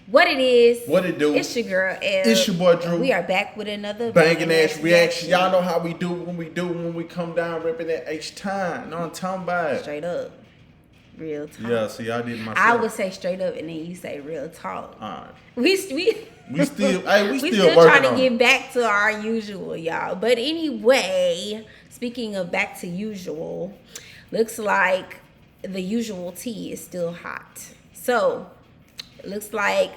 What it is. What it do? It's your girl, L. It's your boy, Drew. We are back with another banging ass reaction. Y'all know how we do when we come down ripping that H time. No, I'm talking about. Straight up. Real talk. Yeah, see, I did myself. I would say straight up, and then you say real talk. All right. We still still trying to get back to our usual, y'all. But anyway, speaking of back to usual, looks like the usual tea is still hot. So it looks like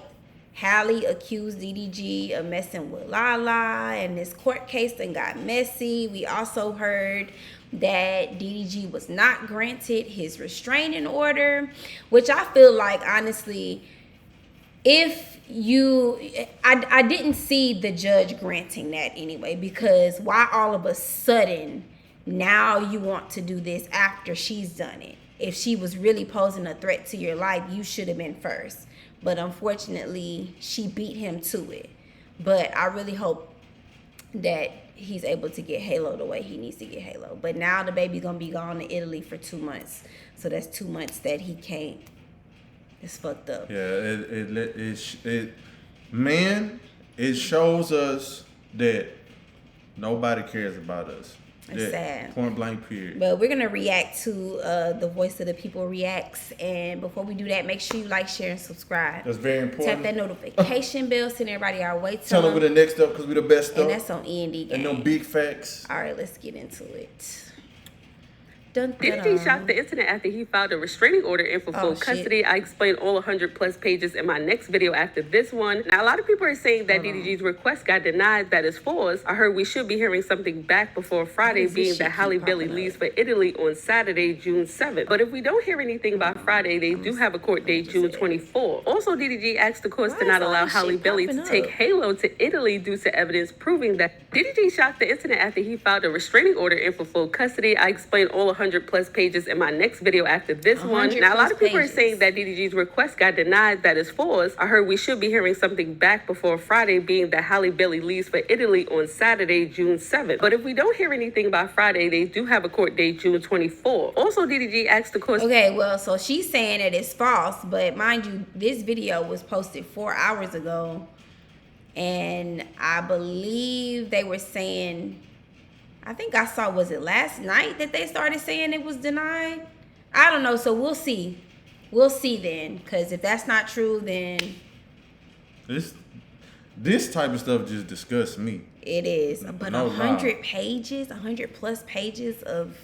Halle accused DDG of messing with Lala, and this court case then got messy. We also heard that DDG was not granted his restraining order, which I feel like, honestly, I didn't see the judge granting that anyway, because why all of a sudden now you want to do this after she's done it? If she was really posing a threat to your life, you should have been first. But unfortunately, she beat him to it. But I really hope that he's able to get Halo the way he needs to get Halo. But now the baby's going to be gone to Italy for 2 months. So that's 2 months that he can't. It's fucked up. Yeah, it shows us that nobody cares about us. It's sad. Point blank, period. But we're going to react to the Voice of the People reacts. And before we do that, make sure you like, share, and subscribe. That's very important. Tap that notification bell. Send everybody our way. Tell them we're the next up because we're the best up. And that's on END Gang. And no big facts. All right, let's get into it. DDG shocked the internet after he filed a restraining order in for full custody. I explained all 100 plus pages in my next video after this one. Now, a lot of people are saying that DDG's request got denied. That is false. I heard we should be hearing something back before Friday, being that Halle Bailey leaves for Italy on Saturday, June 7th. But if we don't hear anything by Friday, they do have a court date, June 24th. Also, DDG asked the courts to not allow Halle Bailey to take Halo to Italy due to evidence proving that DDG shocked the internet after he filed a restraining order in for full custody. I explained all 100 plus pages in my next video after this one. Now, a lot of people are saying that DDG's request got denied. That is false. I heard we should be hearing something back before Friday, being that Halle Bailey leaves for Italy on Saturday, June 7th. But if we don't hear anything by Friday, they do have a court date, June 24th. Also, DDG asked the court. Okay, well, so she's saying that it's false, but mind you, this video was posted 4 hours ago, and I believe they were saying, I think I saw, was it last night that they started saying it was denied? I don't know. So we'll see. We'll see then. Because if that's not true, then this type of stuff just disgusts me. It is. But 100 pages, 100 plus pages of,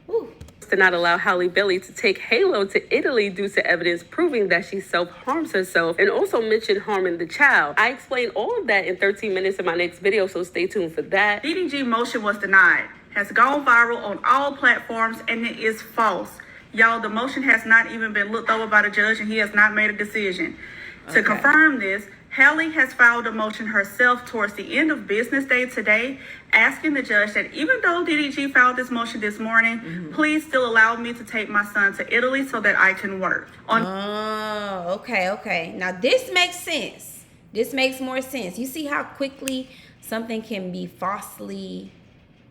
whew. To not allow Halle Bailey to take Halo to Italy due to evidence proving that she self-harms herself, and also mentioned harming the child. I explained all of that in 13 minutes in my next video, so stay tuned for that. DDG motion was denied, has gone viral on all platforms, and it is false. Y'all, the motion has not even been looked over by the judge, and he has not made a decision. To confirm this, Halle has filed a motion herself towards the end of business day today, asking the judge that even though DDG filed this motion this morning, please still allow me to take my son to Italy so that I can work. Okay. Now this makes sense. This makes more sense. You see how quickly something can be falsely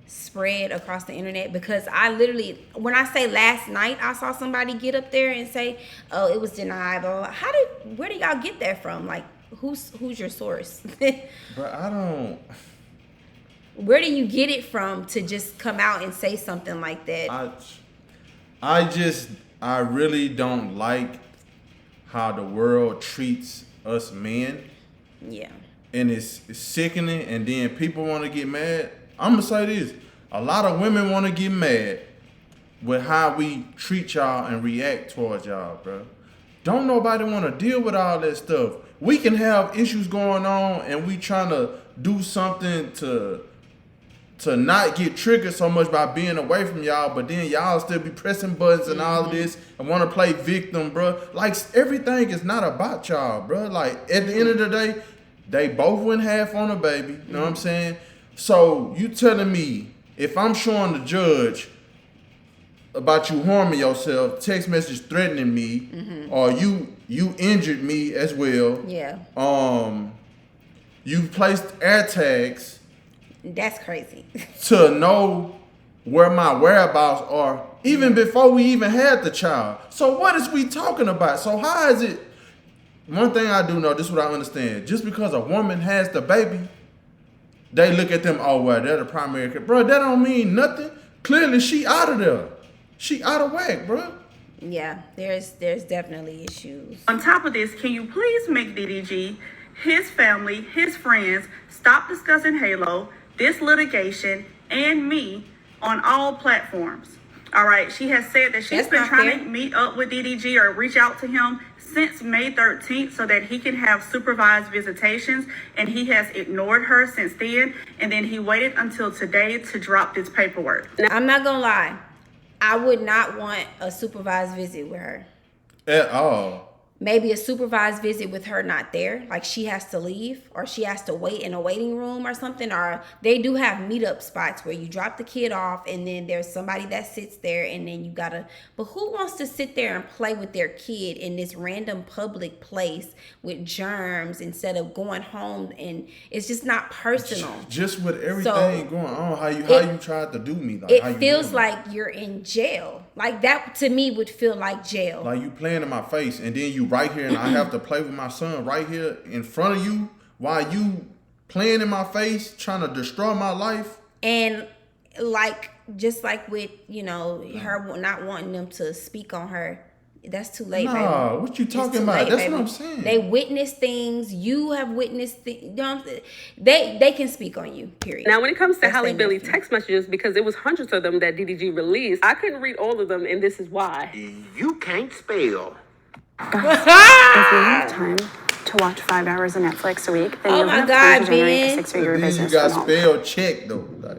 spread across the internet? Because I literally, when I say last night, I saw somebody get up there and say, oh, it was denied. Where did y'all get that from? Like, who's your source? But I don't. Where do you get it from to just come out and say something like that? I really don't like how the world treats us men. Yeah. And it's sickening, and then people want to get mad. I'm going to say this. A lot of women want to get mad with how we treat y'all and react towards y'all, bro. Don't nobody want to deal with all that stuff. We can have issues going on, and we trying to do something to not get triggered so much by being away from y'all, but then y'all still be pressing buttons and all of this and want to play victim, bro. Like, everything is not about y'all, bro. Like, at the end of the day, they both went half on a baby. You know what I'm saying? So you telling me if I'm showing the judge about you harming yourself, text message threatening me, or you injured me as well. Yeah. You placed air tags. That's crazy. To know where my whereabouts are, even before we even had the child. So what is we talking about? So how is it one thing I do know, this is what I understand. Just because a woman has the baby, they look at them, oh, well, they're the primary care. Bro, that don't mean nothing. Clearly, she out of there. She out of whack, bro. Yeah, there's definitely issues. On top of this, can you please make DDG, his family, his friends, stop discussing Halo, this litigation, and me on all platforms? All right, she has said that she's been trying to meet up with DDG or reach out to him since May 13th so that he can have supervised visitations, and he has ignored her since then, and then he waited until today to drop this paperwork. I'm not gonna lie, I would not want a supervised visit with her. At all. Maybe a supervised visit with her not there, like she has to leave or she has to wait in a waiting room or something. Or they do have meetup spots where you drop the kid off and then there's somebody that sits there and then you gotta, but who wants to sit there and play with their kid in this random public place with germs instead of going home? And it's just not personal. Just with everything going on, how you tried to do me. Like, it feels like you're in jail. Like that to me would feel like jail. Like you playing in my face and then you right here and I have to play with my son right here in front of you while you playing in my face trying to destroy my life. And like just like with, you know, her not wanting them to speak on her, that's too late, baby. What you talking about? That's baby. What I'm saying. They witness things. You have witnessed things. You know what I'm saying? They can speak on you, period. Now, when it comes to Halle Bailey text messages, because it was hundreds of them that DDG released, I couldn't read all of them, and this is why. You can't spell. Guys, if you have time to watch 5 hours of Netflix a week, then you'll have time to generate a 6-figure business. You got spell check though, like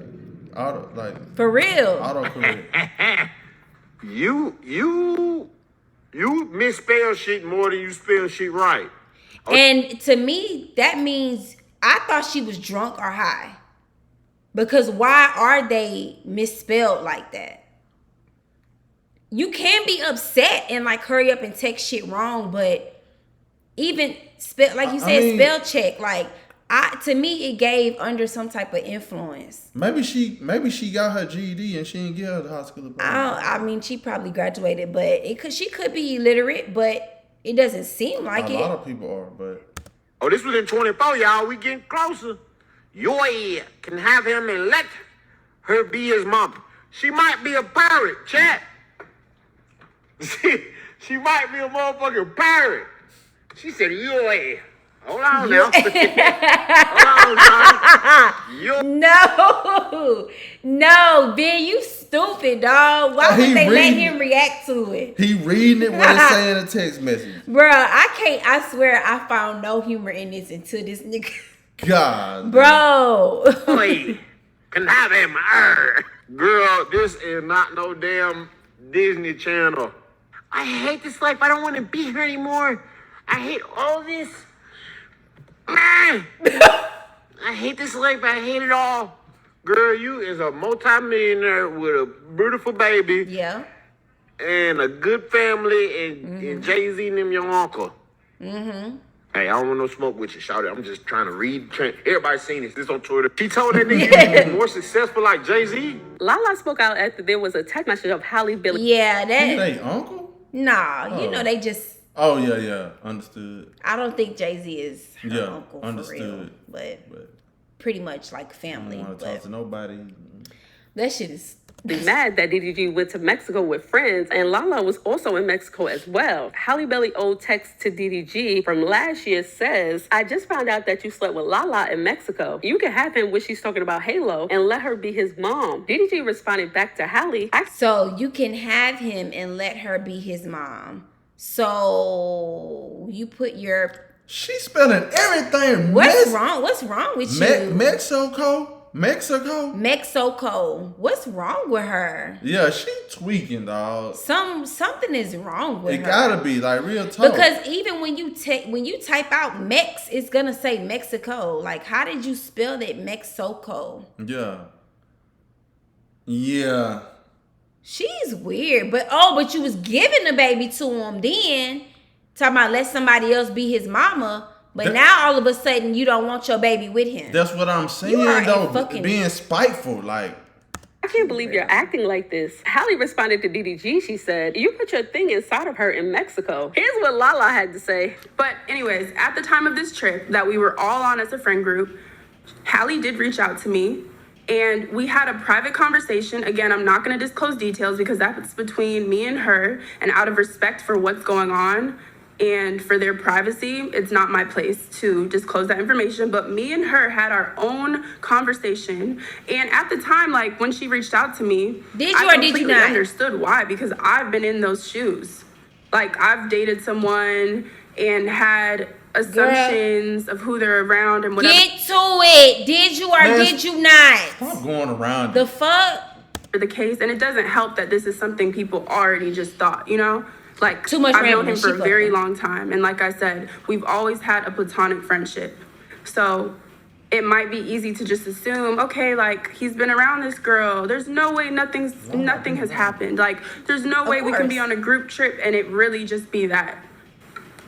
auto, like for real. Autocorrect. You misspell shit more than you spell shit right. And to me, that means I thought she was drunk or high. Because why are they misspelled like that? You can be upset and like hurry up and text shit wrong, but even spell, like you said, spell check. Like to me, it gave under some type of influence. Maybe she got her GED and she didn't get her the high school diploma. I mean, she probably graduated, but she could be illiterate, but it doesn't seem like it. A lot of people are, but this was in 24, y'all. We getting closer. Your ear can have him and let her be his mama. She might be a pirate, chat. She might be a motherfucking pirate. She said, your ear. Hold on now. Hold on, son. No, Ben, you stupid, dog. Why would they let him react to it? He reading it what it's saying in a text message. Bruh, I swear I found no humor in this until this nigga. God. Bro. Boy, can have him. Girl, this is not no damn Disney Channel. I hate this life. I don't want to be here anymore. I hate all this. I hate this life. I hate it all. Girl, you is a multi-millionaire with a beautiful baby. Yeah. And a good family and Jay-Z and them your uncle. Mm-hmm. Hey, I don't want no smoke with you, shout it. I'm just trying to read. Everybody's seen this. This on Twitter. She told that nigga he was more successful like Jay-Z. Lala spoke out after there was a text message of Halle Bailey. Yeah, that. He they uncle? Nah, you know they just. Oh yeah, understood. I don't think Jay-Z is her uncle understood. For real, but pretty much like family. I don't want to talk to nobody. That shit is. Mad that DDG went to Mexico with friends, and Lala was also in Mexico as well. Halle Bailey old text to DDG from last year says, I just found out that you slept with Lala in Mexico. You can have him when she's talking about Halo and let her be his mom. DDG responded back to Halle. So you can have him and let her be his mom. So you put your... She's spelling everything. What's wrong? What's wrong with you? Mexico. What's wrong with her? Yeah, she tweaking, dog. Something is wrong with her. It gotta be like real talk. Because even when you type out Mex, it's gonna say Mexico. Like, how did you spell that Mexico? Yeah. She's weird, but you was giving the baby to him then, talking about let somebody else be his mama. But now all of a sudden you don't want your baby with him. That's what I'm saying though. Being spiteful, like I can't believe you're acting like this. Halle responded to DDG. She said, you put your thing inside of her in Mexico. Here's what Lala had to say. But anyways, at the time of this trip that we were all on as a friend group, Halle did reach out to me and we had a private conversation. Again, I'm not going to disclose details because that's between me and her, and out of respect for what's going on and for their privacy, it's not my place to disclose that information. But me and her had our own conversation. And at the time, like when she reached out to me, I completely understood why, because I've been in those shoes. Like I've dated someone and had assumptions of who they're around and whatever. Get to it. Did you or did you not? Stop going around. The fuck? The case, and it doesn't help that this is something people already just thought, you know? Like, too much. I've known him for a very long time. And like I said, we've always had a platonic friendship. So it might be easy to just assume, okay, like he's been around this girl. There's no way nothing has happened. Like, there's no way we can be on a group trip and it really just be that.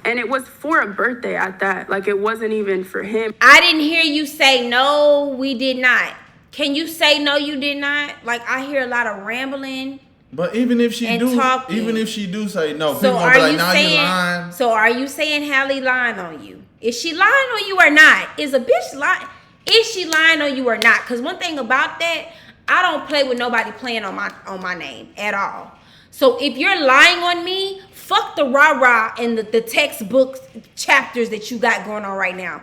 And it was for a birthday at that. Like, it wasn't even for him. I didn't hear you say, no, we did not. Can you say, no, you did not? Like, I hear a lot of rambling. But even if she do, talking. even if she do say no, So people are be like, you "Nah, saying? you lying." So are you saying Halle lying on you? Is she lying on you or not? Is a bitch lying? Is she lying on you or not? Because one thing about that, I don't play with nobody playing on my name at all. So if you're lying on me, fuck the rah-rah and the textbook chapters that you got going on right now.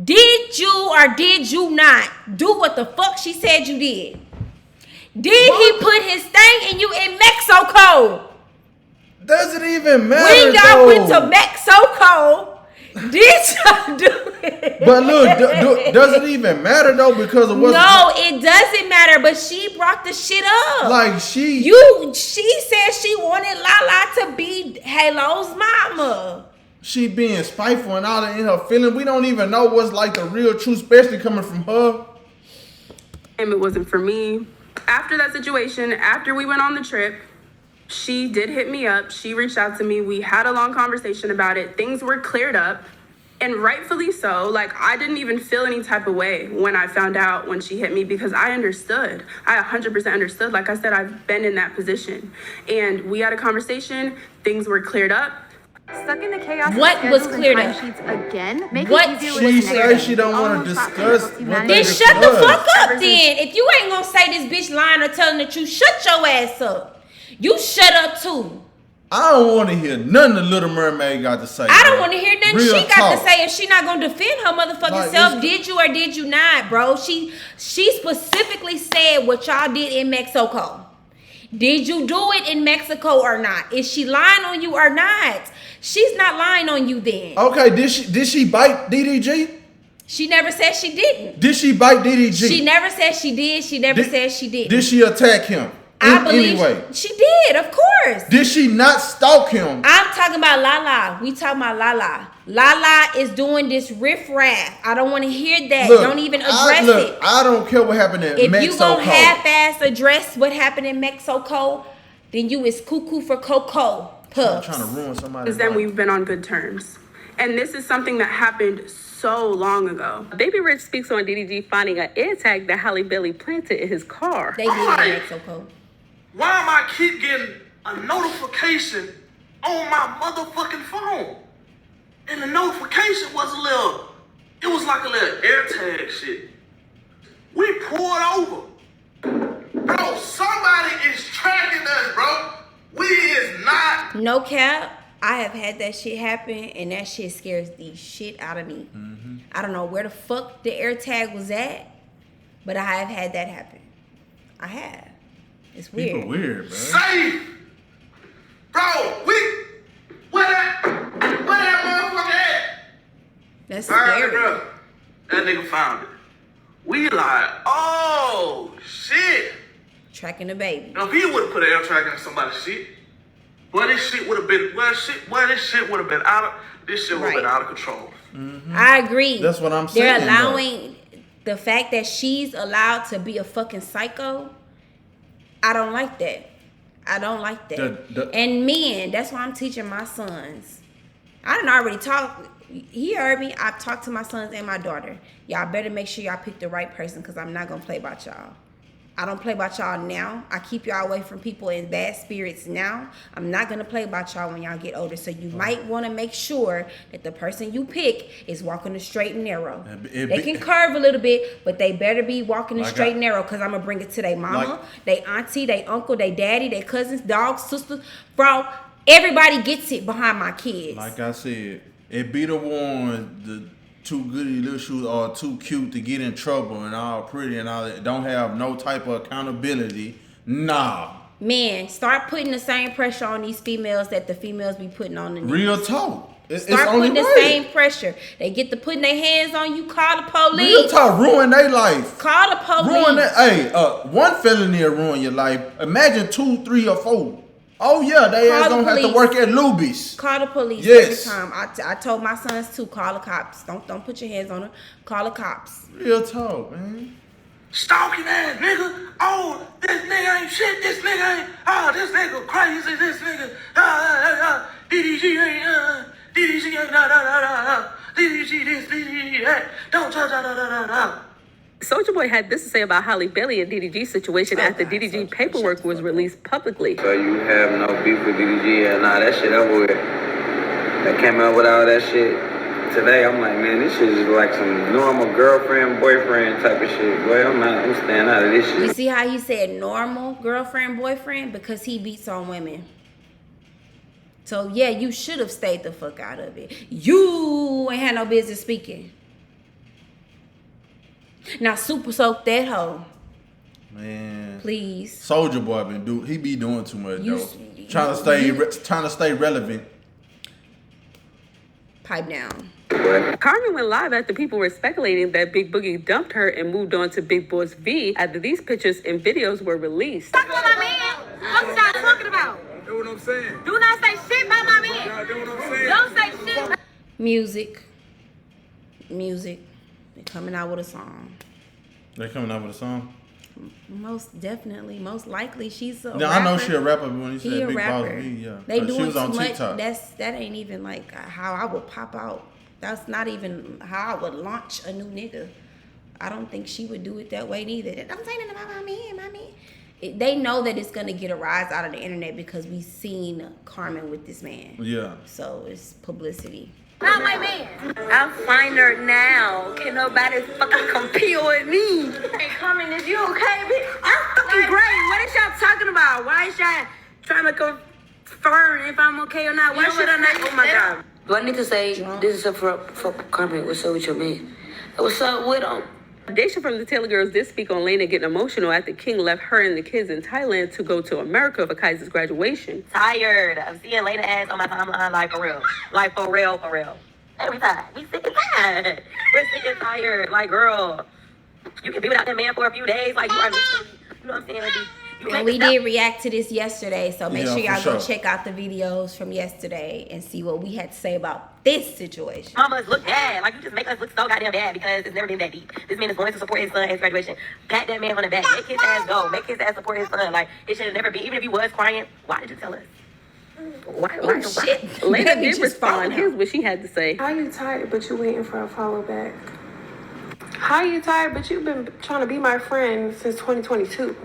Did you or did you not do what the fuck she said you did? Did he put his thing in you in Mexico? Does it even matter? When y'all went to Mexico, did y'all do it? But look, does it even matter though? Because of what? No, it doesn't matter. But she brought the shit up. Like she said she wanted Lala to be Halo's mama. She being spiteful and all that in her feeling. We don't even know what's like the real truth, especially coming from her. And it wasn't for me. After that situation, after we went on the trip, she did hit me up. She reached out to me. We had a long conversation about it. Things were cleared up, and rightfully so. Like, I didn't even feel any type of way when I found out when she hit me, because I understood. I 100% understood. Like I said, I've been in that position. And we had a conversation. Things were cleared up. Stuck in the chaos. What was cleared up? Again? What she says she don't want to discuss. Then shut the fuck up then. If you ain't gonna say this bitch lying or telling the truth, shut your ass up. You shut up too. I don't want to hear nothing the Little Mermaid got to say. I don't want to hear nothing Real she got to say if she not gonna defend her motherfucking Like, self. Did you or did you not, bro? She specifically said what y'all did in Mexico. Did you do it in Mexico or not? Is she lying on you or not? She's not lying on you then. Okay, did she bite DDG? She never said she didn't. Did she bite DDG? She never said she did. She never said she didn't. Did she attack him? I believe anyway, she did, of course. Did she not stalk him? I'm talking about Lala. We talking about Lala. Lala is doing this riff-raff. I don't want to hear that. Look, don't even address it. I don't care what happened in Mexico. If you gonna half-ass address what happened in Mexico, then you is cuckoo for cocoa puffs. I'm trying to ruin somebody's Then life. we've been on good terms. And this is something that happened so long ago. Baby Rich speaks on DDG finding an air tag that Halle Bailey planted in his car. They did it in Mexico. Why am I keep getting a notification on my motherfucking phone? And the notification was it was like a little AirTag shit. We pulled over. Bro, somebody is tracking us, bro. We is not. No cap. I have had that shit happen, and that shit scares the shit out of me. Mm-hmm. I don't know where the fuck the AirTag was at, but I have had that happen. I have. It's weird. People weird, bro. Safe. Bro, where that motherfucker at? That's scary. Bro, that nigga found it. We like, oh, shit. Tracking the baby. Now, if he would have put an air tracker in somebody's shit, well, this shit would have been, this shit would have been out of control. Mm-hmm. I agree. That's what I'm saying. They're allowing the fact that she's allowed to be a fucking psycho. I don't like that. I don't like that. And men, that's why I'm teaching my sons. I done already talked. He heard me. I've talked to my sons and my daughter. Y'all better make sure y'all pick the right person, because I'm not going to play about y'all. I don't play about y'all now. I keep y'all away from people in bad spirits now. I'm not gonna play about y'all when y'all get older. So you might want to make sure that the person you pick is walking the straight and narrow. They can curve a little bit, but they better be walking the straight and narrow, because I'm gonna bring it to their mama, their auntie, their uncle, their daddy, their cousins, dogs, sisters, bro. Everybody gets it behind my kids. Like I said, it be the one, the too goody little shoes or too cute to get in trouble and all pretty and all that, don't have no type of accountability. Nah. Man, start putting the same pressure on these females that the females be putting on the niggas. Real talk. Start putting the same pressure. They get to putting their hands on you, call the police. Real talk, ruin their life. Call the police. Ruin that. Hey, one felony will ruin your life. Imagine 2, 3, or 4. Oh yeah, they ass gonna have to work at Luby's. Call the police every time. I told my sons to call the cops. Don't put your hands on her. Call the cops. Real talk, man. Stalking ass nigga. Oh, this nigga ain't shit. This nigga ain't. Oh, this nigga crazy. This nigga. DDG ain't. DDG ain't. DDG this. DDG that. Don't touch. Soulja Boy had this to say about Halle Bailey and DDG's situation after DDG paperwork was released publicly. So you have no beef with DDG and that shit over with. That came out with all that shit today. I'm like, man, this shit is like some normal girlfriend, boyfriend type of shit. Boy, I'm staying out of this shit. You see how he said normal girlfriend, boyfriend? Because he beats on women. So yeah, you should have stayed the fuck out of it. You ain't had no business speaking. Now super soak that hoe. Man. Please. Soulja Boy he be doing too much though. Trying to stay relevant. Pipe down. Carmen went live after people were speculating that Big Boogie dumped her and moved on to Big Boss V after these pictures and videos were released. Talk about my man. What y'all talking about? Know what I'm saying? Do not say shit about my man. Do what I'm saying? Don't say shit. Music. They're coming out with a song. They coming out with a song? Most definitely, most likely, she's a rapper. I know she a rapper, but when you said Big Boss V, yeah. They doing she was too on much. TikTok. That ain't even like how I would pop out. That's not even how I would launch a new nigga. I don't think she would do it that way neither. I'm saying it about my man. They know that it's gonna get a rise out of the internet because we seen Carmen with this man. Yeah. So it's publicity. Not my man. I'm finer now. Can nobody fucking compete with me? Hey, Carmen, is you okay, bitch? I'm fucking great. What is y'all talking about? Why is y'all trying to confirm if I'm okay or not? Why should I not? Oh my God. Do I need to say this is for Carmen? What's up with your man? What's up with him? Daysha from the Taylor Girls did speak on Laina getting emotional after King left her and the kids in Thailand to go to America for Kaiser's graduation. Tired of seeing Lena ass on my timeline, like for real. Like for real. Every time. We sick and tired. We're sick and tired. Like, girl, you can be without that man for a few days. Like, you are missing, you know what I'm saying? Like, and we did react to this yesterday, so make sure y'all go check out the videos from yesterday and see what we had to say about this situation. Mamas look bad. Like, you just make us look so goddamn bad because it's never been that deep. This man is going to support his son at his graduation. Pat that man on the back. Make his ass go. Make his ass support his son. Like, it should have never been. Even if he was crying, why did you tell us? Why shit. Laina did respond. Here's what she had to say. How you tired, but you waiting for a follow back? How you tired, but you've been trying to be my friend since 2022?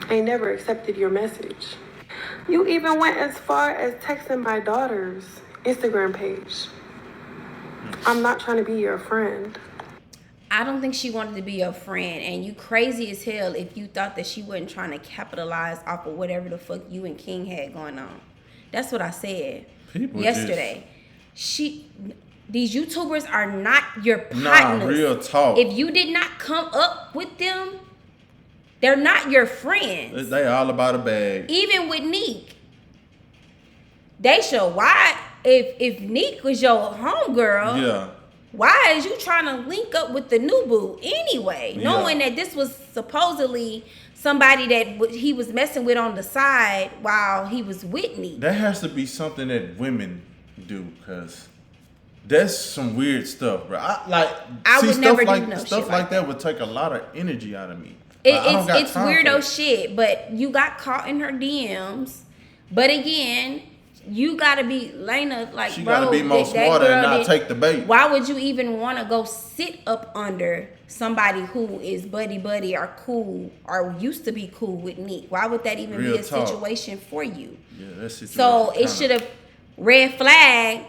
I never accepted your message. You even went as far as texting my daughter's Instagram page. I'm not trying to be your friend. I don't think she wanted to be your friend, and you crazy as hell if you thought that she wasn't trying to capitalize off of whatever the fuck you and King had going on. That's what I said yesterday. These YouTubers are not your partners. Nah, real talk. If you did not come up with them, they're not your friends. They all about a bag. Even with Neek. Daysha, why, if Neek was your homegirl, yeah, why is you trying to link up with the new boo anyway? Knowing that this was supposedly somebody that he was messing with on the side while he was with Neek. That has to be something that women do, because that's some weird stuff, bro. I would never do stuff like that would take a lot of energy out of me. It's weirdo shit, but you got caught in her DMs. But again, you gotta be Laina, like She bro, gotta be more that smarter and girl not take the bait. Why would you even want to go sit up under somebody who is buddy or cool or used to be cool with Nick? Why would that even Real be a talk. situation for you? Yeah, that situation. So it should have red flag.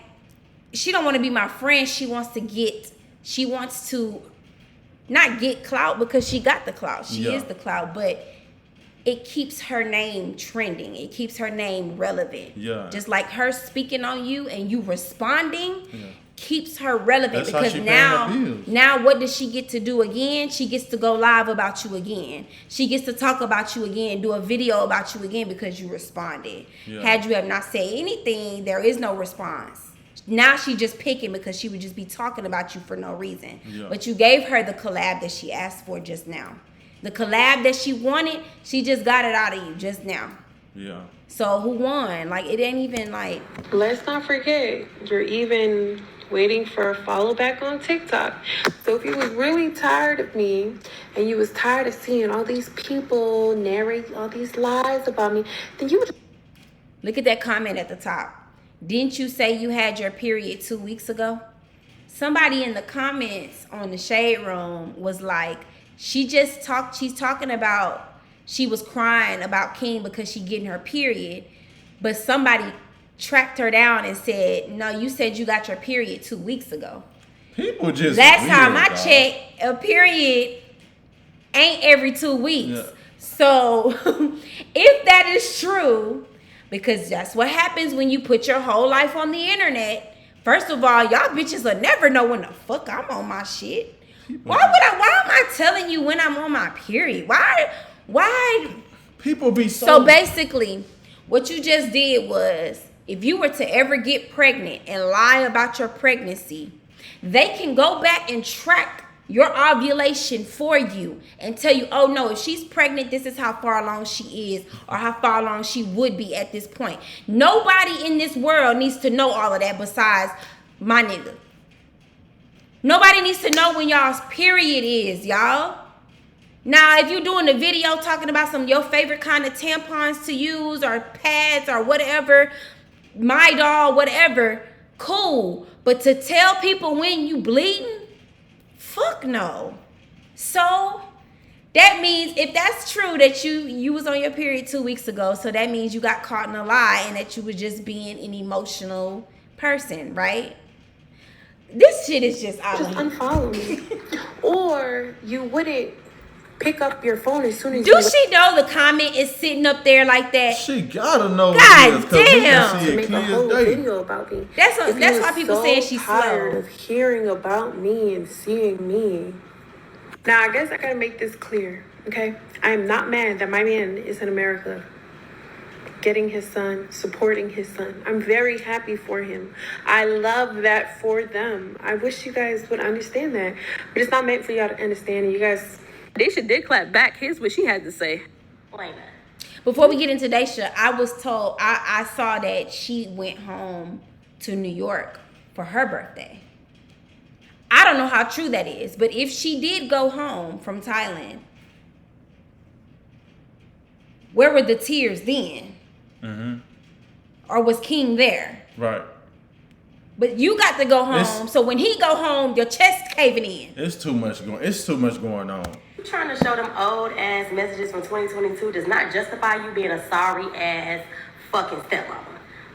She don't want to be my friend. She wants to not get clout because she got the clout. She is the clout, but it keeps her name trending. It keeps her name relevant. Yeah. Just like her speaking on you and you responding keeps her relevant. That's how because she paying her bills. now what does she get to do again? She gets to go live about you again. She gets to talk about you again, do a video about you again because you responded. Yeah. Had you have not said anything, there is no response. Now she just picking because she would just be talking about you for no reason. Yeah. But you gave her the collab that she asked for just now. The collab that she wanted, she just got it out of you just now. Yeah. So who won? Like, it ain't even like... Let's not forget, you're even waiting for a follow back on TikTok. So if you was really tired of me and you was tired of seeing all these people narrate all these lies about me, then you would... Look at that comment at the top. Didn't you say you had your period 2 weeks ago? Somebody in the comments on the Shade Room was like, she's talking about she was crying about King because she getting her period, but somebody tracked her down and said, no, you said you got your period 2 weeks ago. People just Last time weird, I dog. checked, a period ain't every 2 weeks. Yeah. So if that is true, because that's what happens when you put your whole life on the internet. First of all, y'all bitches will never know when the fuck I'm on my shit. Why am I telling you when I'm on my period? Why? People be So basically, what you just did was, if you were to ever get pregnant and lie about your pregnancy, they can go back and track your ovulation for you and tell you, oh no, if she's pregnant, this is how far along she is or how far along she would be at this point. Nobody in this world needs to know all of that besides my nigga. Nobody needs to know when y'all's period is, y'all. Now, if you're doing a video talking about some of your favorite kind of tampons to use or pads or whatever, my doll, whatever, cool. But to tell people when you bleeding, fuck no. So that means if that's true that you was on your period 2 weeks ago, so that means you got caught in a lie and that you were just being an emotional person, right? This shit is just out just of unfollow me. Or you wouldn't pick up your phone as soon as Do she know the comment is sitting up there like that? She gotta know. God damn. to make a whole video about me. That's If why you people was saying so she's tired slow. of hearing about me and seeing me. Now I guess I gotta make this clear, okay? I am not mad that my man is in America, getting his son, supporting his son. I'm very happy for him. I love that for them. I wish you guys would understand that, but it's not meant for y'all to understand. And you guys. Daysha did clap back. Here's what she had to say. Before we get into Daysha, I was told, I saw that she went home to New York for her birthday. I don't know how true that is, but if she did go home from Thailand, where were the tears then? Mm-hmm. Or was King there? Right. But you got to go home, so when he go home, your chest caving in. It's too much going on. Trying to show them old ass messages from 2022 does not justify you being a sorry ass fucking stepmama.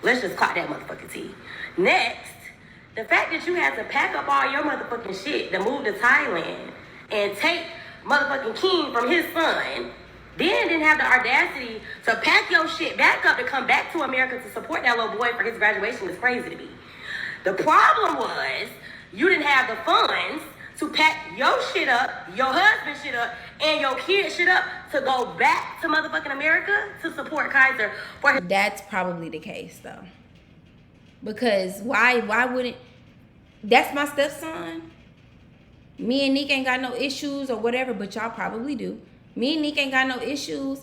Let's just clock that motherfucking T. Next, the fact that you had to pack up all your motherfucking shit to move to Thailand and take motherfucking King from his son, then didn't have the audacity to pack your shit back up to come back to America to support that little boy for his graduation is crazy to me. The problem was you didn't have the funds to pack your shit up, your husband's shit up, and your kid's shit up to go back to motherfucking America to support Kaiser for his... That's probably the case though. Because why wouldn't... That's my stepson. Me and Nick ain't got no issues or whatever, but y'all probably do. Me and Nick ain't got no issues.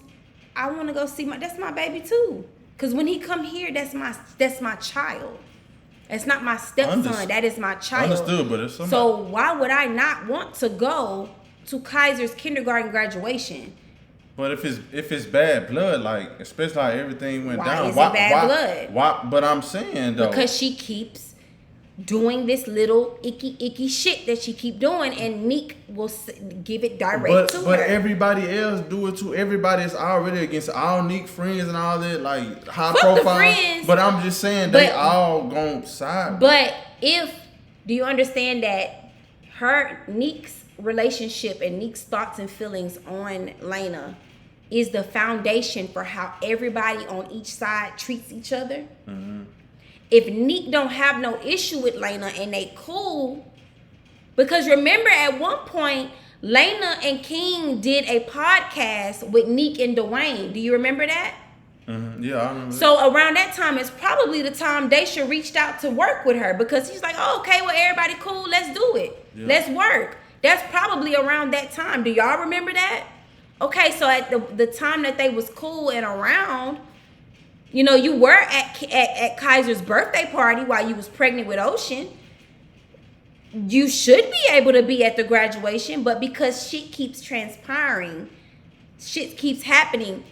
I want to go see that's my baby too. Because when he come here, that's my child. It's not my stepson. That is my child. Understood, but it's somebody. So why would I not want to go to Kaiser's kindergarten graduation? But if it's bad blood, like especially like everything went down, Is it bad blood? Why? But I'm saying though, because she keeps doing this little icky shit that she keep doing, and Neek will give it direct to her. But everybody else do it too. Everybody's already against all Neek friends and all that, like high profile. Friends, but I'm just saying they all gon' side. But do you understand that Neek's relationship and Neek's thoughts and feelings on Laina is the foundation for how everybody on each side treats each other? Mm-hmm. If Neek don't have no issue with Laina and they cool, because remember at one point, Laina and King did a podcast with Neek and Dwayne. Do you remember that? Mm-hmm. Yeah, I remember. So around that time, it's probably the time Daysha reached out to work with her, because he's like, oh, okay, well, everybody cool, let's do it. Yeah. Let's work. That's probably around that time. Do y'all remember that? Okay, so at the time that they was cool and around, you know, you were at Kaiser's birthday party while you was pregnant with Ocean. You should be able to be at the graduation, but because shit keeps transpiring, shit keeps happening,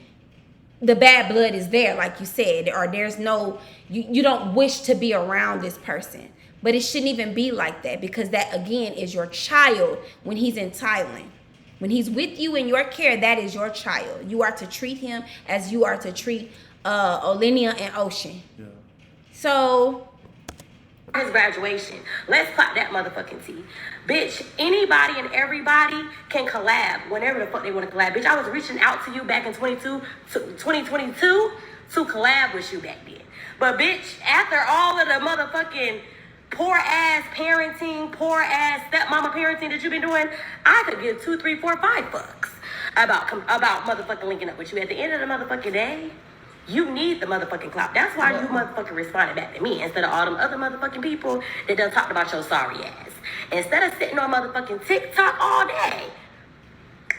the bad blood is there, like you said, or there's no, you don't wish to be around this person. But it shouldn't even be like that, because that, again, is your child when he's in Thailand. When he's with you in your care, that is your child. You are to treat him as you are to treat Lena and Ocean. Yeah. So, his graduation. Let's pop that motherfucking tea. Bitch, anybody and everybody can collab whenever the fuck they want to collab. Bitch, I was reaching out to you back in 2022 to collab with you back then. But bitch, after all of the motherfucking poor ass parenting, poor ass stepmama parenting that you've been doing, I could give 2, 3, 4, 5 fucks about motherfucking linking up with you. At the end of the motherfucking day, you need the motherfucking clout. That's why you motherfucking responded back to me instead of all them other motherfucking people that done talked about your sorry ass. Instead of sitting on motherfucking TikTok all day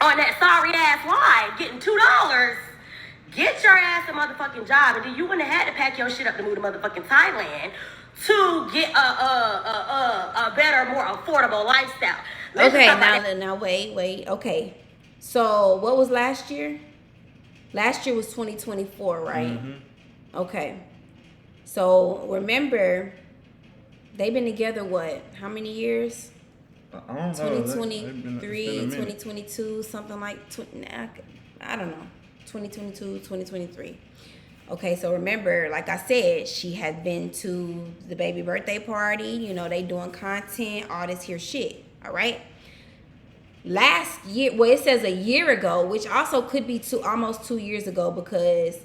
on that sorry ass lie, getting $2, get your ass a motherfucking job, and then you wouldn't have had to pack your shit up to move to motherfucking Thailand to get a better, more affordable lifestyle. Okay, now wait. Okay, so what was last year? Last year was 2024, right? Mm-hmm. Okay. So remember, they've been together what? How many years? I don't know. 2023, 2022, something like, I don't know. 2022, 2023. Okay, so remember, like I said, she had been to the baby birthday party. You know, they doing content, all this here shit. All right. Last year, well, it says a year ago, which also could be almost 2 years ago, because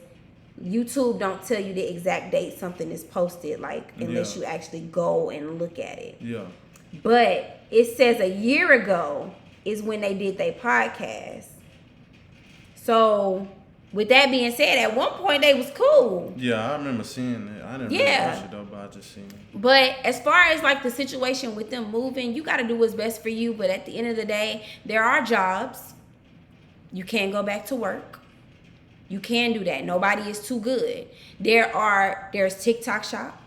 YouTube don't tell you the exact date something is posted, like, unless you actually go and look at it. Yeah. But it says a year ago is when they did their podcast. So, with that being said, at one point they was cool. Yeah, I remember seeing it. I didn't really watch it though, but I just seen it. But as far as like the situation with them moving, you got to do what's best for you. But at the end of the day, there are jobs. You can go back to work. You can do that. Nobody is too good. There's TikTok shop.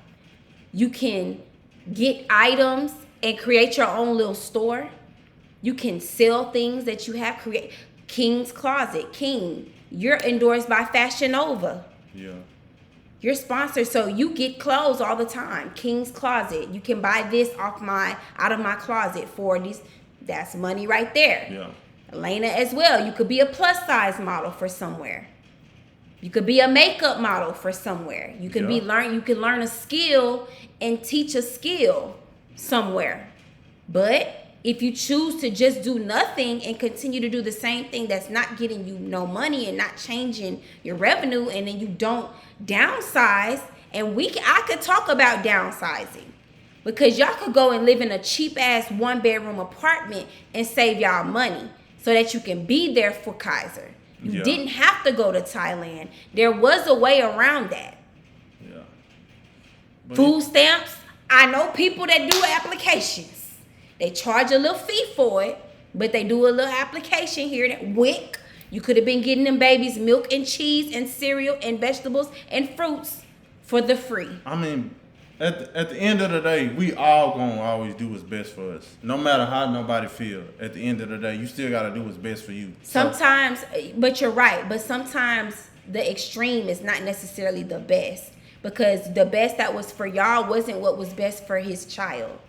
You can get items and create your own little store. You can sell things that you have created. King's Closet, King. You're endorsed by Fashion Nova. Yeah. You're sponsored, so you get clothes all the time. King's Closet. You can buy this out of my closet for this. That's money right there. Yeah. Laina as well. You could be a plus size model for somewhere. You could be a makeup model for somewhere. You can you can learn a skill and teach a skill somewhere. But if you choose to just do nothing and continue to do the same thing that's not getting you no money and not changing your revenue, and then you don't downsize, and I could talk about downsizing, because y'all could go and live in a cheap ass 1-bedroom apartment and save y'all money so that you can be there for Kaiser. You didn't have to go to Thailand. There was a way around that. Yeah. Food stamps. I know people that do applications. They charge a little fee for it, but they do a little application here. That WIC, you could have been getting them babies milk and cheese and cereal and vegetables and fruits for the free. I mean, At the end of the day, we all gonna always do what's best for us. No matter how nobody feel. At the end of the day, you still gotta do what's best for you. Sometimes, but you're right. But sometimes the extreme is not necessarily the best, because the best that was for y'all wasn't what was best for his child.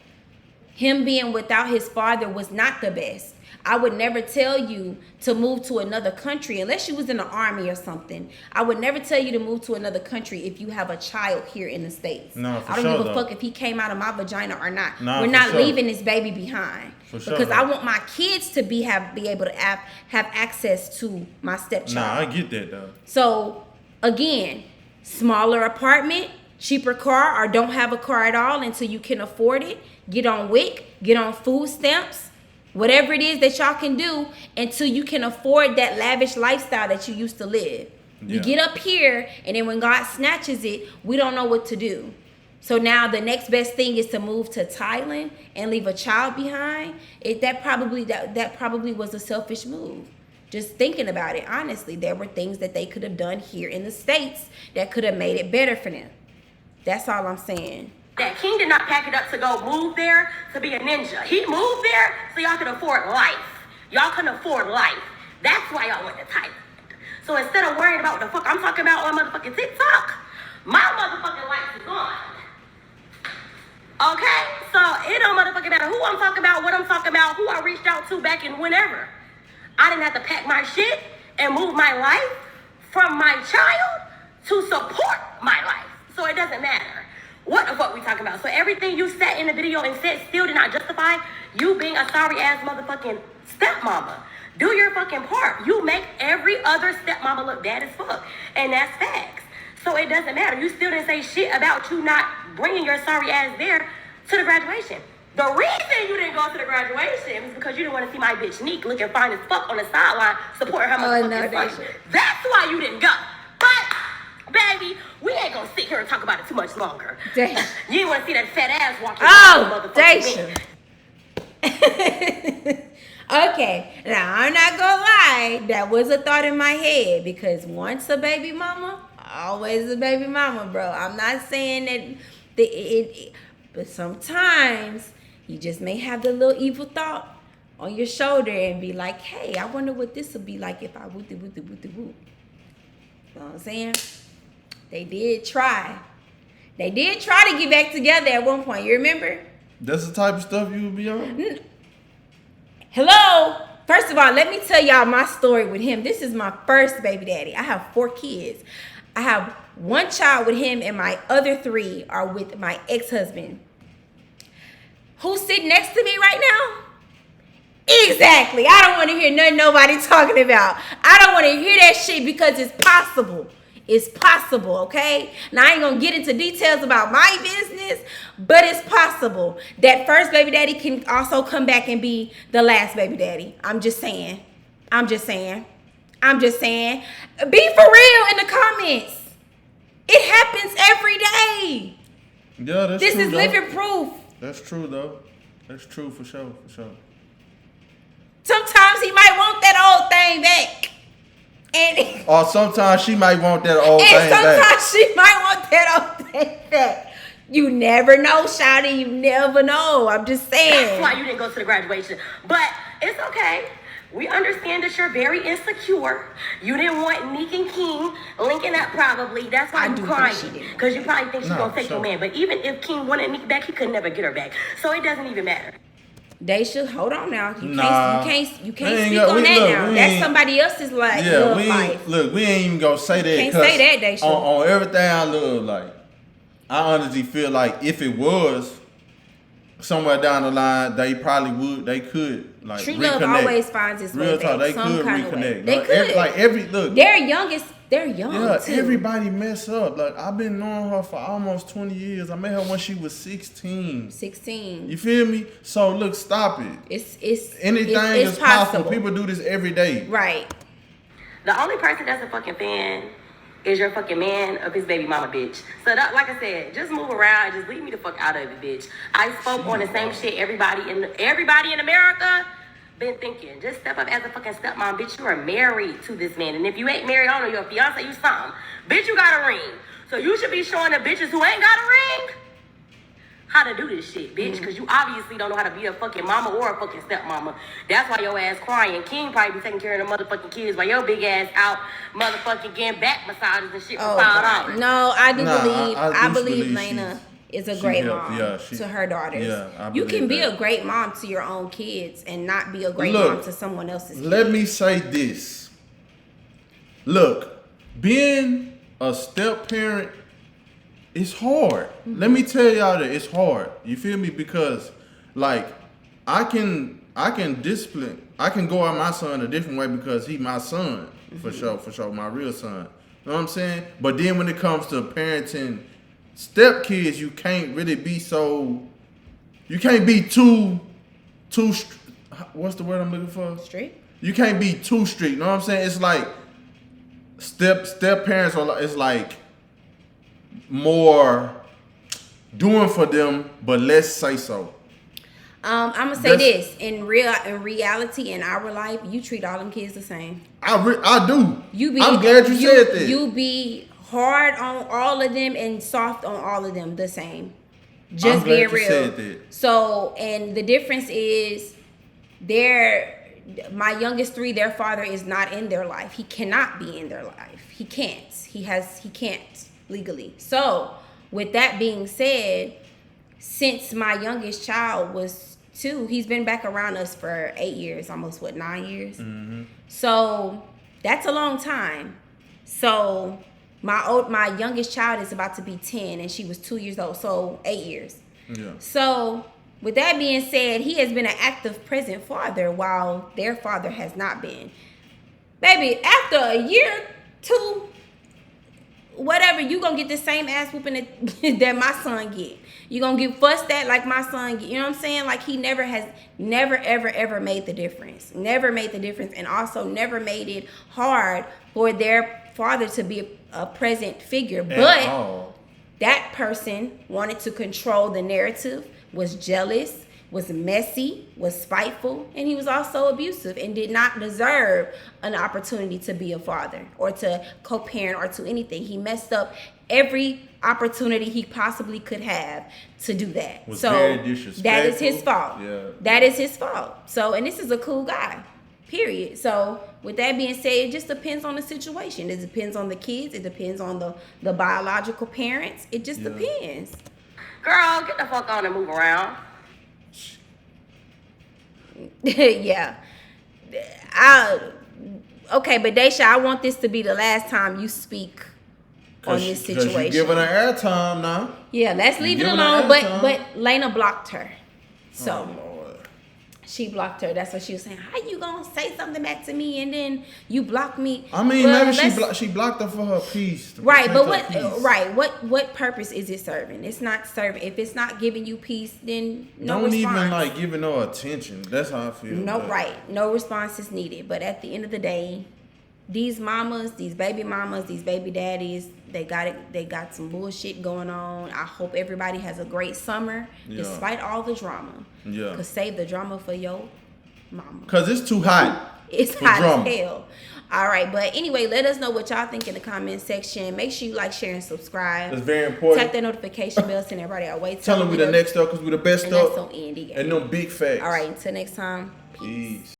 Him being without his father was not the best. I would never tell you to move to another country unless you was in the army or something. I would never tell you to move to another country if you have a child here in the States. No, for I don't sure, give a though. fuck if he came out of my vagina or not. No, We're for not sure. leaving this baby behind. For sure, because though. I want my kids to be able to have access to my stepchild. Nah, I get that though. So again, smaller apartment, cheaper car, or don't have a car at all until you can afford it. Get on WIC, get on food stamps, whatever it is that y'all can do until you can afford that lavish lifestyle that you used to live. You Yeah. get up here, and then when God snatches it, we don't know what to do. So now the next best thing is to move to Thailand and leave a child behind. That probably was a selfish move. Just thinking about it, honestly, there were things that they could have done here in the States that could have made it better for them. That's all I'm saying. That King did not pack it up to go move there to be a ninja. He moved there so y'all could afford life. Y'all couldn't afford life. That's why y'all went to Thailand. So instead of worrying about what the fuck I'm talking about on motherfucking TikTok, my motherfucking life is gone. Okay? So it don't motherfucking matter who I'm talking about, what I'm talking about, who I reached out to back in whenever. I didn't have to pack my shit and move my life from my child to support my life. So it doesn't matter what the fuck we talking about. So everything you said in the video and said still did not justify you being a sorry ass motherfucking stepmama. Do your fucking part. You make every other stepmama look bad as fuck. And that's facts. So it doesn't matter. You still didn't say shit about you not bringing your sorry ass there to the graduation. The reason you didn't go to the graduation is because you didn't want to see my bitch Neek looking fine as fuck on the sideline supporting her motherfucking son. That's why you didn't go. But, baby, we ain't gonna sit here and talk about it too much longer. Damn. You didn't want to see that fat ass walking Oh, motherfucking Daysha. Okay, now I'm not gonna lie, that was a thought in my head, because once a baby mama, always a baby mama, bro. I'm not saying that but sometimes you just may have the little evil thought on your shoulder and be like, hey, I wonder what this would be like if I whoop. You know what I'm saying? They did try. They did try to get back together at one point. You remember? That's the type of stuff you would be on? Hello? First of all, let me tell y'all my story with him. This is my first baby daddy. I have 4 kids. I have 1 child with him, and my other 3 are with my ex-husband. Who's sitting next to me right now? Exactly. I don't want to hear nothing nobody talking about. I don't want to hear that shit because it's possible. It's possible, okay? Now, I ain't going to get into details about my business, but it's possible that first baby daddy can also come back and be the last baby daddy. I'm just saying. Be for real in the comments. It happens every day. Yeah, that's This true, is though. living proof. That's true, though. That's true for sure, for sure. Sometimes he might want that old thing back. And Or sometimes she might want that old thing and back. sometimes she might want that old thing back. You never know, Shawty. You never know. I'm just saying. That's why you didn't go to the graduation. But it's okay. We understand that you're very insecure. You didn't want Neek and King linking up probably. That's why you crying. Because you probably think she's going to take your man. But even if King wanted Neek back, he could never get her back. So it doesn't even matter. Daysha, hold on now. You Nah. can't We speak ain't on we- that look, now. we That's ain't- somebody else's life. Yeah, love we life. ain't, look, we ain't even gonna say that. Can't 'cause say that, Daysha. on everything I love, like, I honestly feel like if it was somewhere down the line, they could like True reconnect. love always finds its way Real back talk, they some could kind of way. reconnect. They could. Look. They're young. Yeah, too. everybody mess up. Like, I've been knowing her for almost 20 years. I met her when she was 16. 16. You feel me? So look, stop it. It's Anything it's is possible. People do this every day. Right. The only person that's a fucking fan is your fucking man of his baby mama, bitch. So that, like I said, just move around. Just leave me the fuck out of it, bitch. I spoke on the same shit everybody in America been thinking. Just step up as a fucking stepmom, bitch. You are married to this man. And if you ain't married, I don't know, your fiance, you something. Bitch, you got a ring. So you should be showing the bitches who ain't got a ring how to do this shit, bitch, because you obviously don't know how to be a fucking mama or a fucking stepmama. That's why your ass crying. King probably be taking care of the motherfucking kids while your big ass out motherfucking getting back massages and shit for $5. No, I do believe. I I believe Lena is a great mom to her daughters. Yeah, you can be a great mom to your own kids and not be a great mom to someone else's kids. Let me say this. Look, being a step parent, it's hard. Let me tell y'all that it's hard. You feel me? Because like I can discipline. I can go at my son a different way because he my son for sure, my real son. You know what I'm saying? But then when it comes to parenting step kids, you can't really be so. You can't be too. What's the word I'm looking for? Strict. You can't be too strict. You know what I'm saying? It's like step parents are like, it's like more doing for them, but less say so. I'm gonna say this in reality in our life, you treat all them kids the same. I do. I'm glad you said that. You be hard on all of them and soft on all of them the same. Just being real. Said that. So, and the difference is, my youngest three, their father is not in their life. He cannot be in their life. He can't. He can't legally. So, with that being said, since my youngest child was 2, he's been back around us for 8 years, almost 9 years. Mm-hmm. So that's a long time. So my youngest child is about to be 10, and she was 2 years old. So 8 years. Yeah. So with that being said, he has been an active, present father while their father has not been. Baby, after a year, 2. Whatever, you gonna get the same ass whooping that my son get. You gonna get fussed at like my son get. You know what I'm saying? Like he never ever made the difference. Never made the difference, and also never made it hard for their father to be a present figure. But that person wanted to control the narrative, was jealous, was messy, was spiteful, and he was also abusive and did not deserve an opportunity to be a father or to co-parent or to anything. He messed up every opportunity he possibly could have to do that. So that is his fault. Yeah. That is his fault. So, and this is a cool guy, period. So with that being said, it just depends on the situation. It depends on the kids. It depends on the biological parents. It just depends. Girl, get the fuck on and move around. Yeah. Okay, but Daysha, I want this to be the last time you speak on this situation. You're giving her airtime now. Yeah, let's leave it alone. But Laina blocked her. So she blocked her. That's what she was saying. How you gonna say something back to me and then you block me? I mean, maybe she blocked her for her peace. Right, but what purpose is it serving? It's not serving. If it's not giving you peace, then no response. Don't even like giving no attention. That's how I feel. No, right. No response is needed. But at the end of the day, these mamas, these baby mamas, these baby daddies, they got some bullshit going on. I hope everybody has a great summer despite all the drama. Yeah. Cause save the drama for your mama. Cause it's too hot. It's hot as hell. All right, but anyway, let us know what y'all think in the comment section. Make sure you like, share, and subscribe. That's very important. Tap that notification bell, send everybody our way. Tell them we the next up because we the best up. And that's on Andy. And no big facts. All right, until next time. Peace.